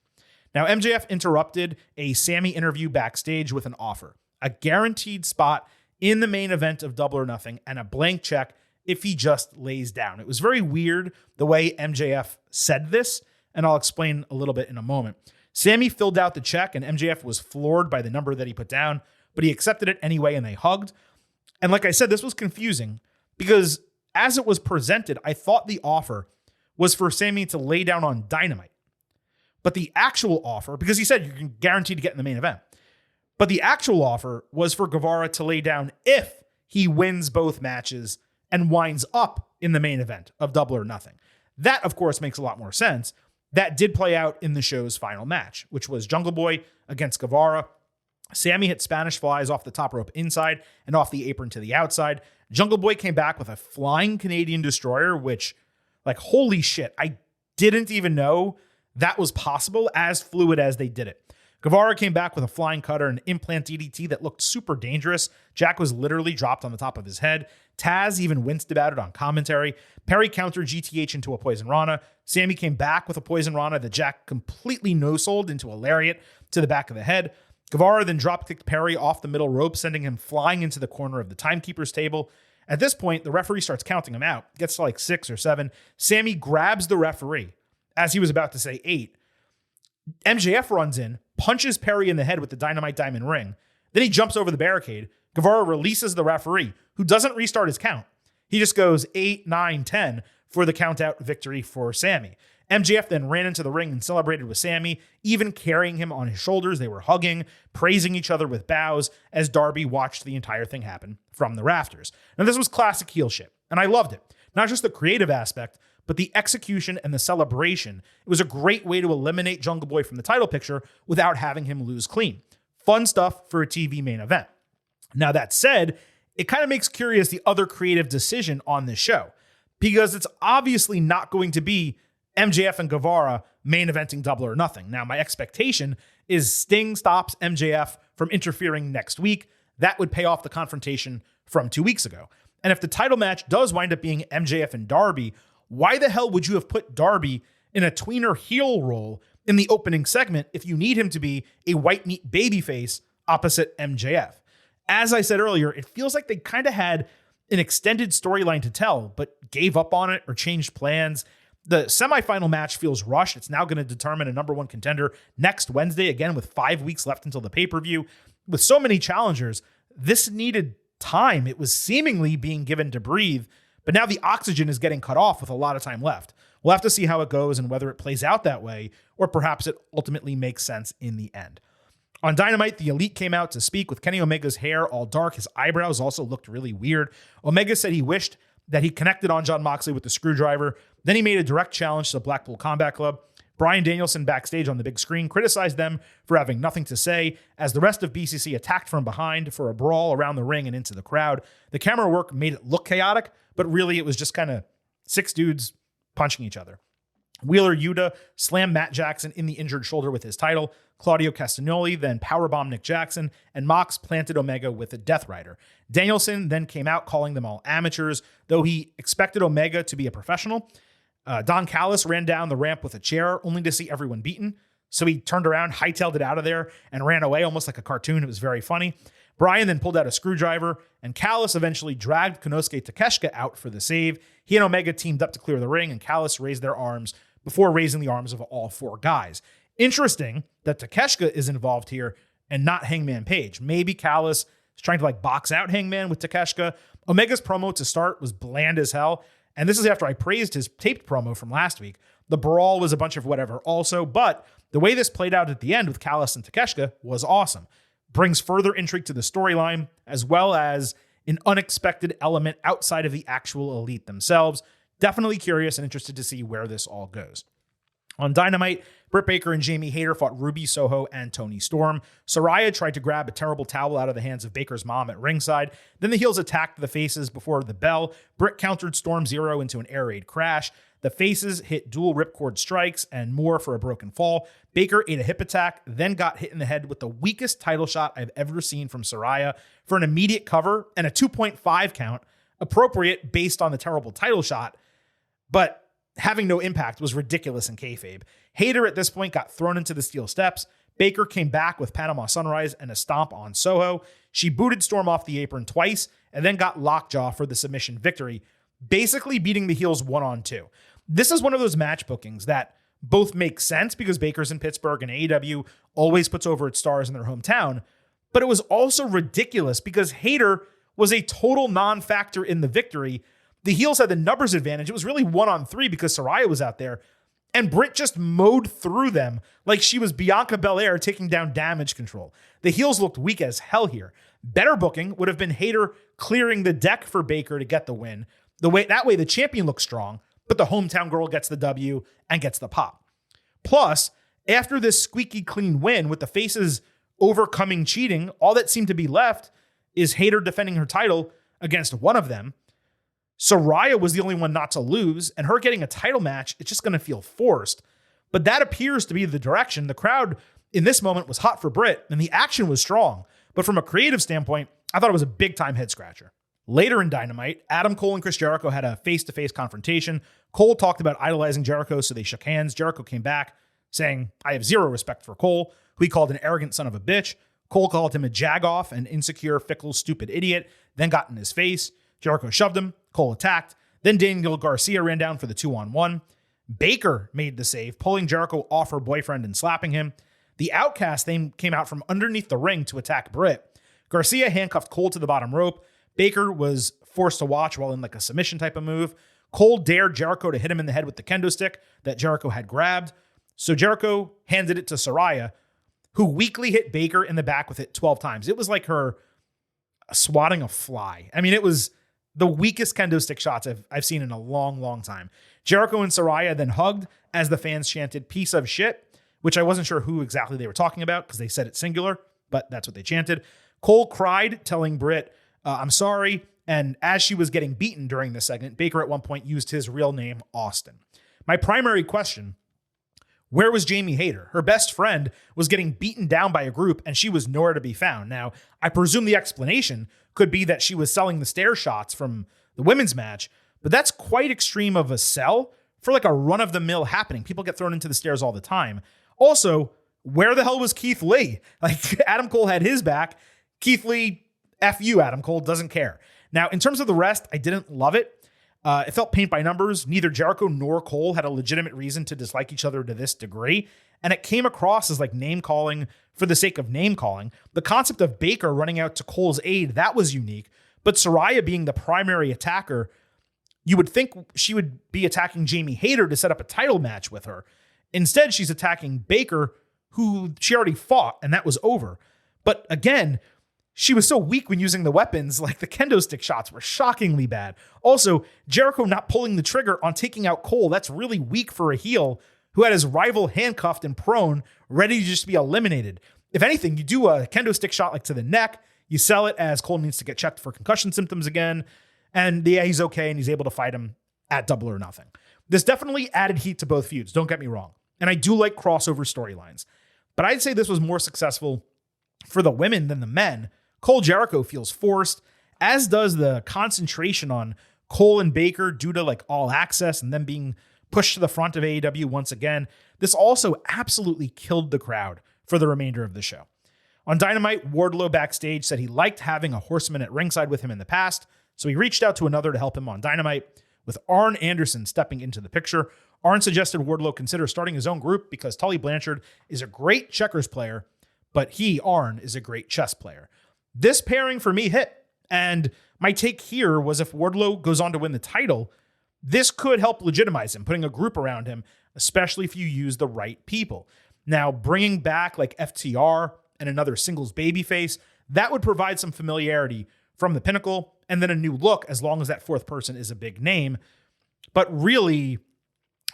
Now, MJF interrupted a Sammy interview backstage with an offer, a guaranteed spot in the main event of Double or Nothing, and a blank check if he just lays down. It was very weird the way MJF said this, and I'll explain a little bit in a moment. Sammy filled out the check, and MJF was floored by the number that he put down, but he accepted it anyway, and they hugged. And like I said, this was confusing because as it was presented, I thought the offer was for Sammy to lay down on Dynamite. But the actual offer, because he said you're guaranteed to get in the main event, but the actual offer was for Guevara to lay down if he wins both matches and winds up in the main event of Double or Nothing. That, of course, makes a lot more sense. That did play out in the show's final match, which was Jungle Boy against Guevara. Sammy hit Spanish flies off the top rope inside and off the apron to the outside. Jungle Boy came back with a flying Canadian destroyer, which, like, holy shit, I didn't even know that was possible, as fluid as they did it. Guevara came back with a flying cutter and implant DDT that looked super dangerous. Jack was literally dropped on the top of his head. Taz even winced about it on commentary. Perry countered GTH into a Poison Rana. Sammy came back with a Poison Rana that Jack completely no-sold into a lariat to the back of the head. Guevara then drop-kicked Perry off the middle rope, sending him flying into the corner of the timekeeper's table. At this point, the referee starts counting him out. Gets to like 6 or 7. Sammy grabs the referee as he was about to say 8. MJF runs in, punches Perry in the head with the Dynamite Diamond ring. Then he jumps over the barricade. Guevara releases the referee, who doesn't restart his count. He just goes 8, 9, 10 for the count-out victory for Sammy. MJF then ran into the ring and celebrated with Sammy, even carrying him on his shoulders. They were hugging, praising each other with bows as Darby watched the entire thing happen from the rafters. Now, this was classic heel shit, and I loved it. Not just the creative aspect, but the execution and the celebration. It was a great way to eliminate Jungle Boy from the title picture without having him lose clean. Fun stuff for a TV main event. Now, that said, it kind of makes curious the other creative decision on this show, because it's obviously not going to be MJF and Guevara main eventing Double or Nothing. Now, my expectation is Sting stops MJF from interfering next week. That would pay off the confrontation from 2 weeks ago. And if the title match does wind up being MJF and Darby, why the hell would you have put Darby in a tweener heel role in the opening segment if you need him to be a white meat babyface opposite MJF? As I said earlier, it feels like they kind of had an extended storyline to tell, but gave up on it or changed plans. The semifinal match feels rushed. It's now going to determine a number one contender next Wednesday, again, with 5 weeks left until the pay-per-view. With so many challengers, this needed time. It was seemingly being given to breathe, but now the oxygen is getting cut off with a lot of time left. We'll have to see how it goes and whether it plays out that way, or perhaps it ultimately makes sense in the end. On Dynamite, the Elite came out to speak with Kenny Omega's hair all dark. His eyebrows also looked really weird. Omega said he wished that he connected on Jon Moxley with the screwdriver. Then he made a direct challenge to the Blackpool Combat Club. Bryan Danielson backstage on the big screen criticized them for having nothing to say as the rest of BCC attacked from behind for a brawl around the ring and into the crowd. The camera work made it look chaotic, but really it was just kind of 6 dudes punching each other. Wheeler Yuta slammed Matt Jackson in the injured shoulder with his title. Claudio Castagnoli then powerbombed Nick Jackson, and Mox planted Omega with a Death Rider. Danielson then came out calling them all amateurs, though he expected Omega to be a professional. Don Callis ran down the ramp with a chair, only to see everyone beaten. So he turned around, hightailed it out of there, and ran away almost like a cartoon. It was very funny. Bryan then pulled out a screwdriver, and Callis eventually dragged Konosuke Takeshita out for the save. He and Omega teamed up to clear the ring, and Callis raised their arms before raising the arms of all 4 guys. Interesting that Takeshita is involved here and not Hangman Page. Maybe Callis was trying to like box out Hangman with Takeshita. Omega's promo to start was bland as hell. And this is after I praised his taped promo from last week. The brawl was a bunch of whatever also, but the way this played out at the end with Callis and Takeshita was awesome. Brings further intrigue to the storyline, as well as an unexpected element outside of the actual elite themselves. Definitely curious and interested to see where this all goes. On Dynamite, Britt Baker and Jamie Hayter fought Ruby Soho and Toni Storm. Saraya tried to grab a terrible towel out of the hands of Baker's mom at ringside. Then the heels attacked the faces before the bell. Britt countered Storm Zero into an air raid crash. The faces hit dual ripcord strikes and more for a broken fall. Baker ate a hip attack, then got hit in the head with the weakest title shot I've ever seen from Saraya for an immediate cover and a 2.5 count, appropriate based on the terrible title shot, but having no impact was ridiculous in kayfabe. Hayter at this point got thrown into the steel steps. Baker came back with Panama Sunrise and a stomp on Soho. She booted Storm off the apron twice and then got lockjaw for the submission victory, basically beating the heels 1-on-2. This is one of those match bookings that both make sense because Baker's in Pittsburgh and AEW always puts over its stars in their hometown, but it was also ridiculous because Hayter was a total non-factor in the victory. The heels had the numbers advantage. It was really 1-on-3 because Saraya was out there, and Britt just mowed through them like she was Bianca Belair taking down Damage Control. The heels looked weak as hell here. Better booking would have been Hayter clearing the deck for Baker to get the win. That way the champion looks strong, but the hometown girl gets the W and gets the pop. Plus, after this squeaky clean win with the faces overcoming cheating, all that seemed to be left is Hayter defending her title against one of them. Saraya was the only one not to lose, and her getting a title match, it's just going to feel forced. But that appears to be the direction. The crowd in this moment was hot for Britt, and the action was strong. But from a creative standpoint, I thought it was a big-time head-scratcher. Later in Dynamite, Adam Cole and Chris Jericho had a face-to-face confrontation. Cole talked about idolizing Jericho, so they shook hands. Jericho came back saying, "I have zero respect for Cole," who he called an arrogant son of a bitch. Cole called him a jagoff, an insecure, fickle, stupid idiot, then got in his face. Jericho shoved him. Cole attacked. Then Daniel Garcia ran down for the 2-on-1. Baker made the save, pulling Jericho off her boyfriend and slapping him. The Outcast then came out from underneath the ring to attack Britt. Garcia handcuffed Cole to the bottom rope. Baker was forced to watch while in like a submission type of move. Cole dared Jericho to hit him in the head with the kendo stick that Jericho had grabbed. So Jericho handed it to Saraya, who weakly hit Baker in the back with it 12 times. It was like her swatting a fly. I mean, it was the weakest kendo stick shots I've seen in a long, long time. Jericho and Saraya then hugged as the fans chanted "piece of shit," which I wasn't sure who exactly they were talking about because they said it singular, but that's what they chanted. Cole cried, telling Britt, "I'm sorry." And as she was getting beaten during this segment, Baker at one point used his real name, Austin. My primary question: where was Jamie Hayter? Her best friend was getting beaten down by a group and she was nowhere to be found. Now, I presume the explanation could be that she was selling the stair shots from the women's match, but that's quite extreme of a sell for like a run-of-the-mill happening. People get thrown into the stairs all the time. Also, where the hell was Keith Lee? Like, Adam Cole had his back. Keith Lee, F you, Adam Cole, doesn't care. Now, in terms of the rest, I didn't love it. It felt paint by numbers. Neither Jericho nor Cole had a legitimate reason to dislike each other to this degree. And it came across as like name calling for the sake of name calling. The concept of Baker running out to Cole's aid, that was unique. But Saraya being the primary attacker, you would think she would be attacking Jamie Hayter to set up a title match with her. Instead, she's attacking Baker, who she already fought, and that was over. But again, she was so weak when using the weapons, like the kendo stick shots were shockingly bad. Also, Jericho not pulling the trigger on taking out Cole, that's really weak for a heel who had his rival handcuffed and prone, ready to just be eliminated. If anything, you do a kendo stick shot like to the neck, you sell it as Cole needs to get checked for concussion symptoms again, and yeah, he's okay and he's able to fight him at Double or Nothing. This definitely added heat to both feuds, don't get me wrong. And I do like crossover storylines. But I'd say this was more successful for the women than the men. Cole Jericho feels forced, as does the concentration on Cole and Baker due to like All Access and them being pushed to the front of AEW once again. This also absolutely killed the crowd for the remainder of the show. On Dynamite, Wardlow backstage said he liked having a horseman at ringside with him in the past, so he reached out to another to help him on Dynamite, with Arn Anderson stepping into the picture. Arn suggested Wardlow consider starting his own group because Tully Blanchard is a great checkers player, but he, Arn, is a great chess player. This pairing for me hit. And my take here was if Wardlow goes on to win the title, this could help legitimize him, putting a group around him, especially if you use the right people. Now, bringing back like FTR and another singles babyface, that would provide some familiarity from the Pinnacle and then a new look as long as that fourth person is a big name. But really,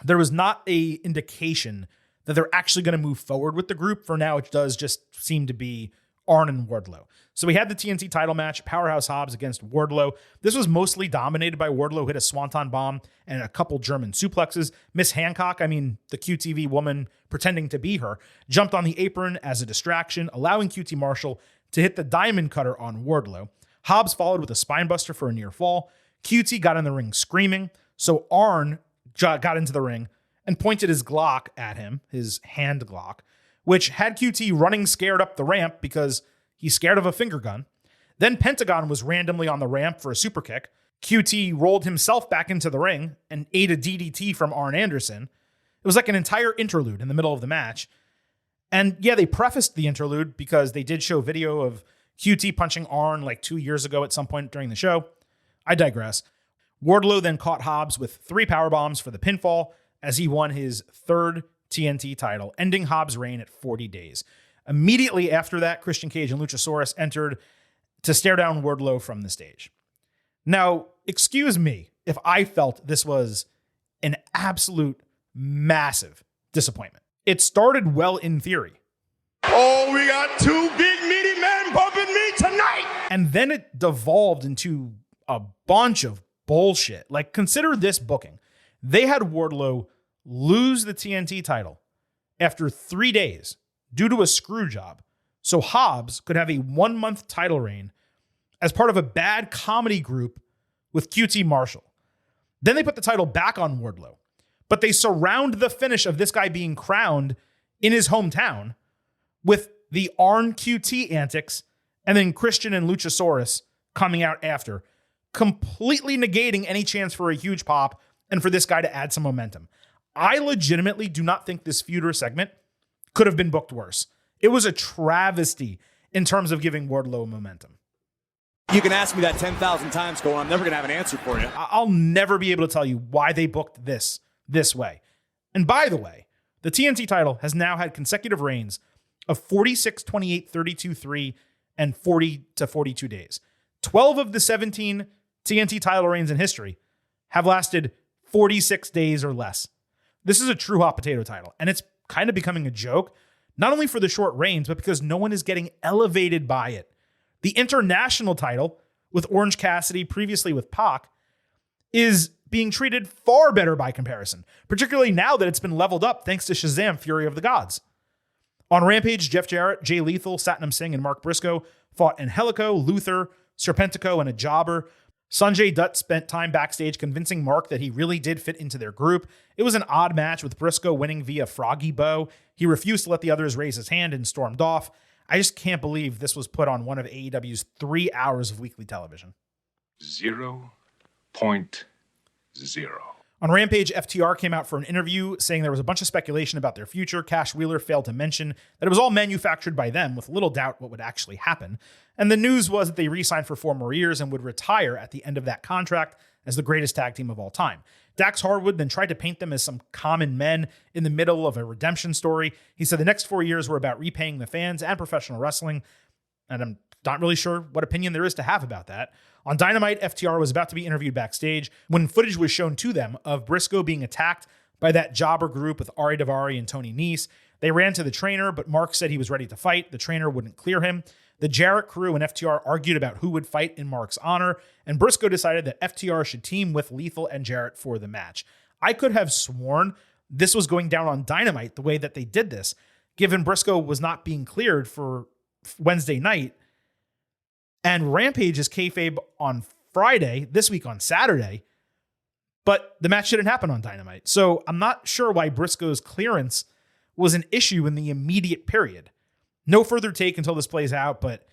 there was not a indication that they're actually going to move forward with the group. For now, it does just seem to be Arn and Wardlow. So we had the TNT title match, Powerhouse Hobbs against Wardlow. This was mostly dominated by Wardlow, hit a swanton bomb and a couple German suplexes. Miss Hancock, the QTV woman pretending to be her, jumped on the apron as a distraction, allowing QT Marshall to hit the diamond cutter on Wardlow. Hobbs followed with a spinebuster for a near fall. QT got in the ring screaming, so Arn got into the ring and pointed his Glock at him, his hand Glock, which had QT running scared up the ramp because he's scared of a finger gun. Then Pentagon was randomly on the ramp for a super kick. QT rolled himself back into the ring and ate a DDT from Arn Anderson. It was like an entire interlude in the middle of the match. And yeah, they prefaced the interlude because they did show video of QT punching Arn like 2 years ago at some point during the show. I digress. Wardlow then caught Hobbs with 3 powerbombs for the pinfall as he won his 3rd TNT title, ending Hobbs' reign at 40 days. Immediately after that, Christian Cage and Luchasaurus entered to stare down Wardlow from the stage. Now, excuse me if I felt this was an absolute massive disappointment. It started well in theory. Oh, we got 2 big meaty men bumping me tonight. And then it devolved into a bunch of bullshit. Like, consider this booking. They had Wardlow lose the TNT title after 3 days due to a screw job, so Hobbs could have a 1-month title reign as part of a bad comedy group with QT Marshall. Then they put the title back on Wardlow, but they surround the finish of this guy being crowned in his hometown with the Arn QT antics and then Christian and Luchasaurus coming out after, completely negating any chance for a huge pop and for this guy to add some momentum. I legitimately do not think this feuder segment could have been booked worse. It was a travesty in terms of giving Wardlow momentum. You can ask me that 10,000 times, Cole. I'm never going to have an answer for you. I'll never be able to tell you why they booked this way. And by the way, the TNT title has now had consecutive reigns of 46, 28, 32, 3, and 40 to 42 days. 12 of the 17 TNT title reigns in history have lasted 46 days or less. This is a true hot potato title, and it's kind of becoming a joke, not only for the short reigns, but because no one is getting elevated by it. The international title, with Orange Cassidy, previously with Pac, is being treated far better by comparison, particularly now that it's been leveled up thanks to Shazam! Fury of the Gods. On Rampage, Jeff Jarrett, Jay Lethal, Satnam Singh, and Mark Briscoe fought Angelico, Luther, Serpentico, and a jobber. Sanjay Dutt spent time backstage convincing Mark that he really did fit into their group. It was an odd match with Briscoe winning via Froggy Bow. He refused to let the others raise his hand and stormed off. I just can't believe this was put on one of AEW's 3 hours of weekly television. 0.0. On Rampage, FTR came out for an interview saying there was a bunch of speculation about their future. Cash Wheeler failed to mention that it was all manufactured by them, with little doubt what would actually happen. And the news was that they re-signed for 4 more years and would retire at the end of that contract as the greatest tag team of all time. Dax Harwood then tried to paint them as some common men in the middle of a redemption story. He said the next 4 years were about repaying the fans and professional wrestling, and I'm not really sure what opinion there is to have about that. On Dynamite, FTR was about to be interviewed backstage when footage was shown to them of Briscoe being attacked by that jobber group with Ari Daivari and Tony Nese. They ran to the trainer, but Mark said he was ready to fight. The trainer wouldn't clear him. The Jarrett crew and FTR argued about who would fight in Mark's honor, and Briscoe decided that FTR should team with Lethal and Jarrett for the match. I could have sworn this was going down on Dynamite the way that they did this, given Briscoe was not being cleared for Wednesday night. And Rampage is kayfabe on Friday, this week on Saturday, but the match didn't happen on Dynamite. So I'm not sure why Briscoe's clearance was an issue in the immediate period. No further take until this plays out, but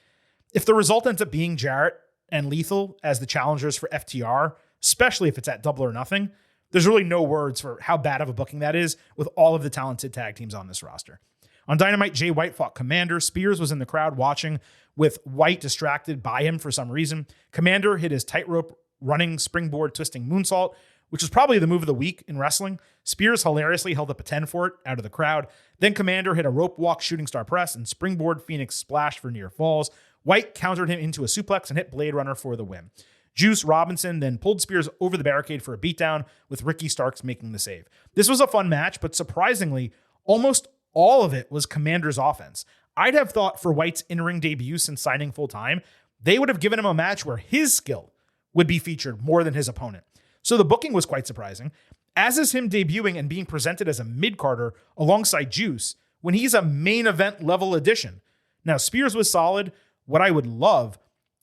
if the result ends up being Jarrett and Lethal as the challengers for FTR, especially if it's at Double or Nothing, there's really no words for how bad of a booking that is with all of the talented tag teams on this roster. On Dynamite, Jay White fought Commander. Spears was in the crowd watching, with White distracted by him for some reason. Commander hit his tightrope running springboard twisting moonsault, which was probably the move of the week in wrestling. Spears hilariously held up a 10 for it out of the crowd. Then Commander hit a rope walk shooting star press and springboard Phoenix splash for near falls. White countered him into a suplex and hit Blade Runner for the win. Juice Robinson then pulled Spears over the barricade for a beatdown, with Ricky Starks making the save. This was a fun match, but surprisingly, almost all of it was Commander's offense. I'd have thought for White's in-ring debut since signing full-time, they would have given him a match where his skill would be featured more than his opponent. So the booking was quite surprising, as is him debuting and being presented as a mid-carder alongside Juice when he's a main event level addition. Now, Spears was solid. What I would love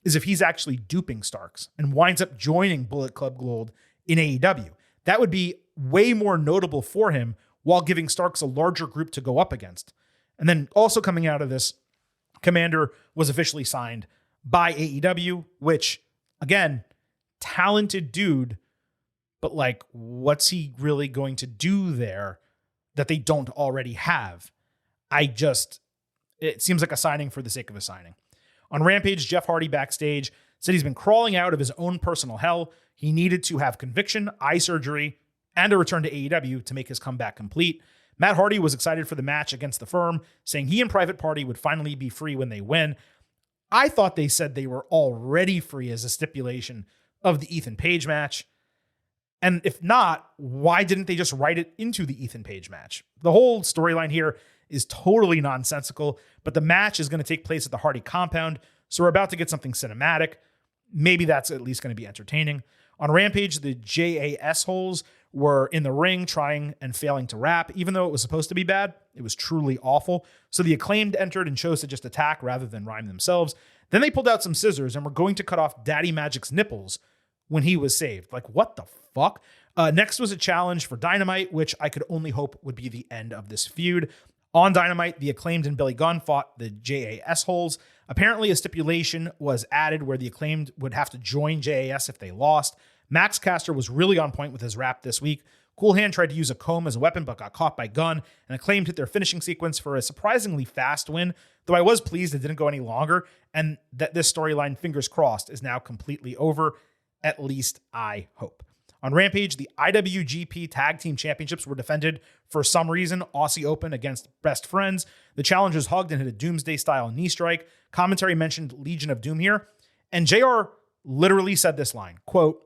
is if he's actually duping Starks and winds up joining Bullet Club Gold in AEW. That would be way more notable for him while giving Starks a larger group to go up against. And then also coming out of this, Commander was officially signed by AEW, which, again, talented dude, but like, what's he really going to do there that they don't already have? It seems like a signing for the sake of a signing. On Rampage, Jeff Hardy backstage said he's been crawling out of his own personal hell. He needed to have conviction, eye surgery, and a return to AEW to make his comeback complete. Matt Hardy was excited for the match against the Firm, saying he and Private Party would finally be free when they win. I thought they said they were already free as a stipulation of the Ethan Page match. And if not, why didn't they just write it into the Ethan Page match? The whole storyline here is totally nonsensical, but the match is going to take place at the Hardy compound, so we're about to get something cinematic. Maybe that's at least going to be entertaining. On Rampage, the JAS holes were in the ring trying and failing to rap. Even though it was supposed to be bad, it was truly awful. So the Acclaimed entered and chose to just attack rather than rhyme themselves. Then they pulled out some scissors and were going to cut off Daddy Magic's nipples when he was saved. Like, what the fuck? Next was a challenge for Dynamite, which I could only hope would be the end of this feud. On Dynamite, the Acclaimed and Billy Gunn fought the JAS holes. Apparently, a stipulation was added where the Acclaimed would have to join JAS if they lost. Max Caster was really on point with his rap this week. Cool Hand tried to use a comb as a weapon, but got caught by Gunn, and Acclaimed hit their finishing sequence for a surprisingly fast win, though I was pleased it didn't go any longer, and that this storyline, fingers crossed, is now completely over. At least I hope. On Rampage, the IWGP Tag Team Championships were defended for some reason. Aussie Open against Best Friends. The challengers hugged and hit a Doomsday-style knee strike. Commentary mentioned Legion of Doom here. And JR literally said this line, quote,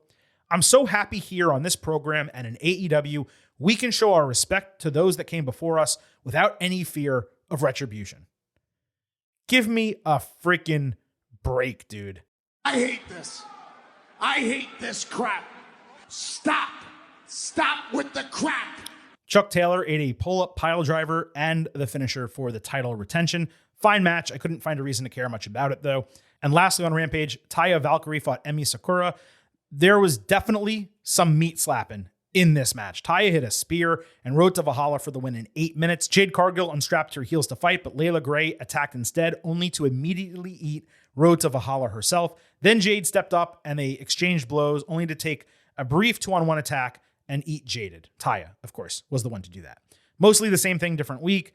"I'm so happy here on this program and in AEW, we can show our respect to those that came before us without any fear of retribution." Give me a freaking break, dude. I hate this. I hate this crap. Stop. Stop with the crap. Chuck Taylor ate a pull-up pile driver and the finisher for the title retention. Fine match. I couldn't find a reason to care much about it, though. And lastly on Rampage, Taya Valkyrie fought Emi Sakura. There was definitely some meat slapping in this match. Taya hit a spear and Road to Valhalla for the win in 8 minutes. Jade Cargill unstrapped her heels to fight, but Layla Gray attacked instead, only to immediately eat Road to Valhalla herself. Then Jade stepped up and they exchanged blows, only to take a brief 2-on-1 attack and eat Jaded. Taya, of course, was the one to do that. Mostly the same thing, different week.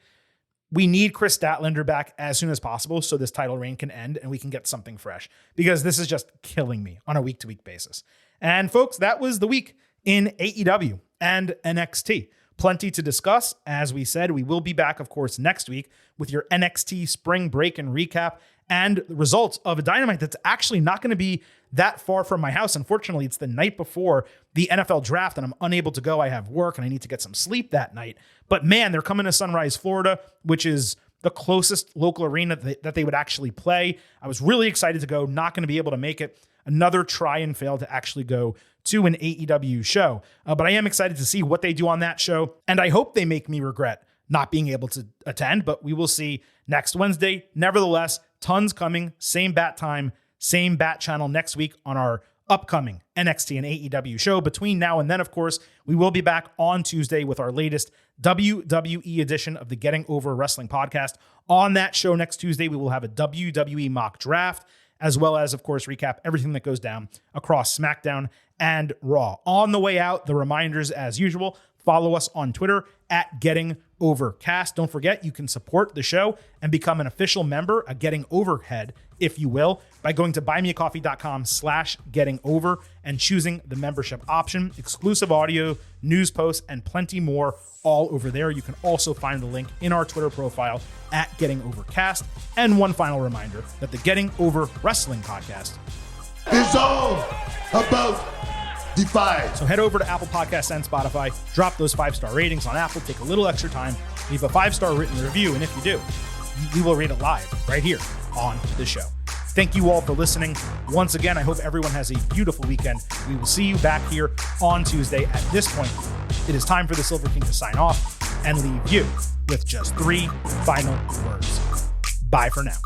We need Chris Statlander back as soon as possible so this title reign can end and we can get something fresh, because this is just killing me on a week-to-week basis. And folks, that was the week in AEW and NXT. Plenty to discuss. As we said, we will be back, of course, next week with your NXT Spring Breakin recap and the results of a Dynamite that's actually not going to be that far from my house. Unfortunately, it's the night before the NFL draft and I'm unable to go. I have work and I need to get some sleep that night. But man, they're coming to Sunrise, Florida, which is the closest local arena that they would actually play. I was really excited to go, not going to be able to make it. Another try and fail to actually go to an AEW show. But I am excited to see what they do on that show. And I hope they make me regret not being able to attend, but we will see next Wednesday. Nevertheless, tons coming. Same bat time, same bat channel next week on our upcoming NXT and AEW show. Between now and then, of course, we will be back on Tuesday with our latest WWE edition of the Getting Over Wrestling podcast. On that show next Tuesday, we will have a WWE mock draft, as well as, of course, recap everything that goes down across SmackDown and Raw. On the way out, the reminders as usual, follow us on Twitter at Getting Overcast. Don't forget, you can support the show and become an official member, a Getting Overhead, if you will, by going to buymeacoffee.com/gettingover and choosing the membership option. Exclusive audio, news posts, and plenty more all over there. You can also find the link in our Twitter profile at Getting Overcast. And one final reminder that the Getting Over Wrestling podcast It's all about Defy. So head over to Apple Podcasts and Spotify, drop those 5-star ratings on Apple, take a little extra time, leave a 5-star written review, and if you do, we will read it live right here on the show. Thank you all for listening. Once again, I hope everyone has a beautiful weekend. We will see you back here on Tuesday. At this point, it is time for the Silver King to sign off and leave you with just 3 final words. Bye for now.